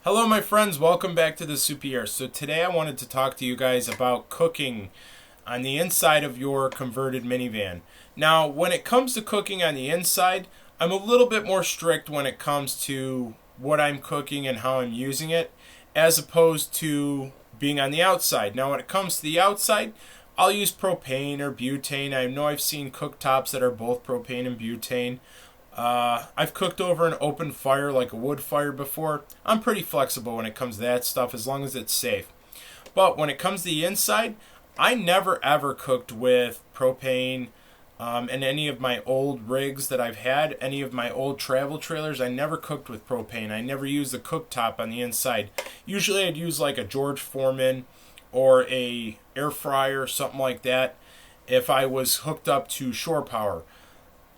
Hello my friends, welcome back to the Super. So today I wanted to talk to you guys about cooking on the inside of your converted minivan. Now when it comes to cooking on the inside, I'm a little bit more strict when it comes to what I'm cooking and how I'm using it, as opposed to being on the outside. Now when it comes to the outside, I'll use propane or butane. I know I've seen cooktops that are both propane and butane. I've cooked over an open fire like a wood fire before. I'm pretty flexible when it comes to that stuff as long as it's safe. But when it comes to the inside, I never ever cooked with propane in any of my old rigs that I've had, any of my old travel trailers. I never cooked with propane. I never used the cooktop on the inside. Usually I'd use like a George Foreman or a air fryer or something like that if I was hooked up to shore power.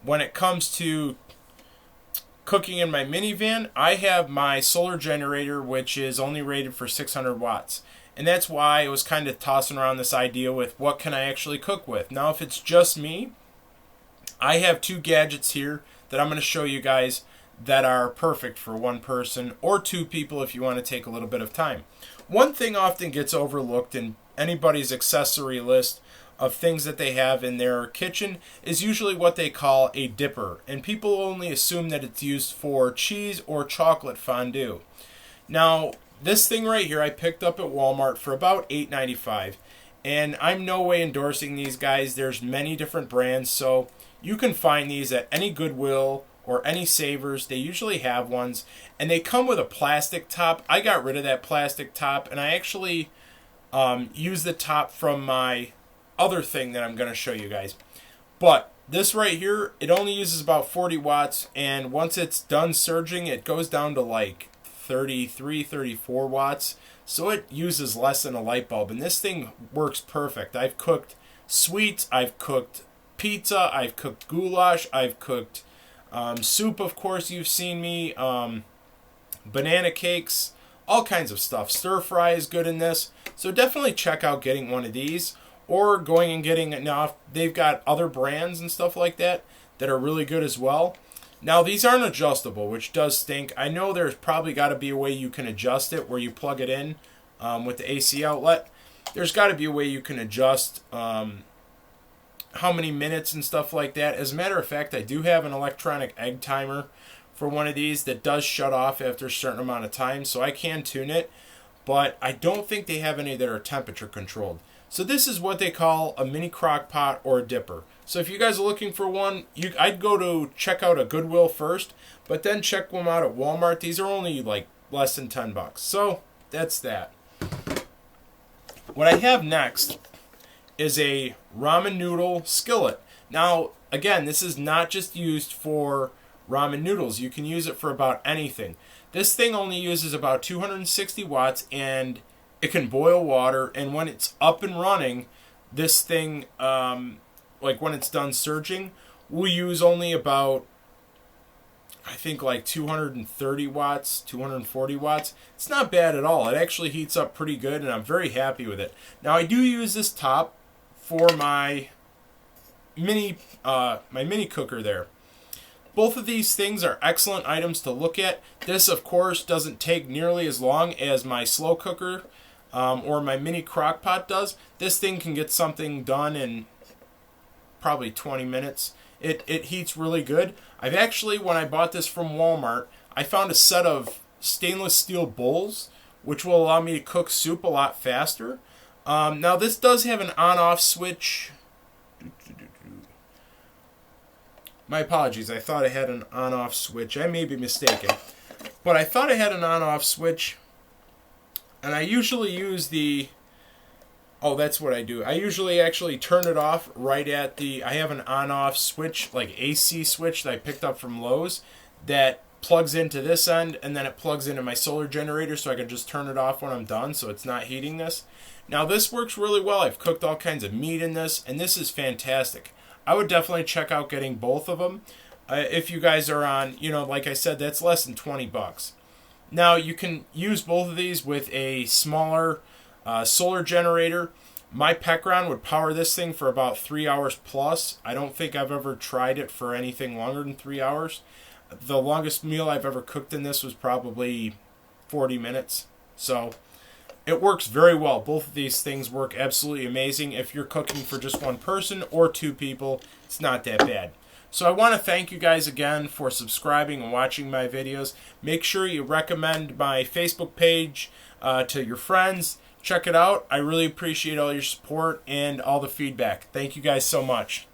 When it comes to cooking in my minivan, I have my solar generator, which is only rated for 600 watts. And that's why I was kind of tossing around this idea with what can I actually cook with. Now, if it's just me, I have two gadgets here that I'm going to show you guys that are perfect for one person or two people if you want to take a little bit of time. One thing often gets overlooked in anybody's accessory list of things that they have in their kitchen is usually what they call a dipper, and people only assume that it's used for cheese or chocolate fondue. Now, this thing right here I picked up at Walmart for about $8.95, and I'm no way endorsing these guys. There's many different brands, so you can find these at any Goodwill or any Savers. They usually have ones, and they come with a plastic top. I got rid of that plastic top, and I actually use the top from my other thing that I'm going to show you guys. But this right here, it only uses about 40 watts, and once it's done surging, it goes down to like 33, 34 watts. So it uses less than a light bulb, and this thing works perfect. I've cooked sweets, I've cooked pizza, I've cooked goulash, I've cooked soup, of course, you've seen me, banana cakes, all kinds of stuff. Stir fry is good in this. So definitely check out getting one of these, or going and getting it. Now, they've got other brands and stuff like that that are really good as well. Now, these aren't adjustable, which does stink. I know there's probably got to be a way you can adjust it where you plug it in with the AC outlet. There's got to be a way you can adjust how many minutes and stuff like that. As a matter of fact, I do have an electronic egg timer for one of these that does shut off after a certain amount of time, so I can tune it. But I don't think they have any that are temperature controlled. So this is what they call a mini crock pot or a dipper. So if you guys are looking for one, I'd go to check out a Goodwill first, but then check them out at Walmart. These are only like less than $10. So that's that. What I have next is a ramen noodle skillet. Now, again, this is not just used for ramen noodles. You can use it for about anything. This thing only uses about 260 watts, and it can boil water, and when it's up and running, this thing, like when it's done surging, will use only about, I think like 230 watts, 240 watts. It's not bad at all. It actually heats up pretty good, and I'm very happy with it. Now, I do use this top for my mini cooker there. Both of these things are excellent items to look at. This, of course, doesn't take nearly as long as my slow cooker or my mini crock pot does. This thing can get something done in probably 20 minutes. It heats really good. I've actually, when I bought this from Walmart, I found a set of stainless steel bowls, which will allow me to cook soup a lot faster. Now, this does have an on-off switch. My apologies, I thought I had an on-off switch. I may be mistaken. But I thought I had an on-off switch. And I usually use the... Oh, that's what I do. I usually actually turn it off right at the... I have an on-off switch, like AC switch that I picked up from Lowe's, that plugs into this end, and then it plugs into my solar generator, so I can just turn it off when I'm done, so it's not heating this. Now, this works really well. I've cooked all kinds of meat in this, and this is fantastic. I would definitely check out getting both of them. If you guys are on, like I said, that's less than $20. Now, you can use both of these with a smaller solar generator. My Pecron would power this thing for about 3 hours plus. I don't think I've ever tried it for anything longer than 3 hours. The longest meal I've ever cooked in this was probably 40 minutes. So it works very well. Both of these things work absolutely amazing. If you're cooking for just one person or two people, it's not that bad. So I want to thank you guys again for subscribing and watching my videos. Make sure you recommend my Facebook page to your friends. Check it out. I really appreciate all your support and all the feedback. Thank you guys so much.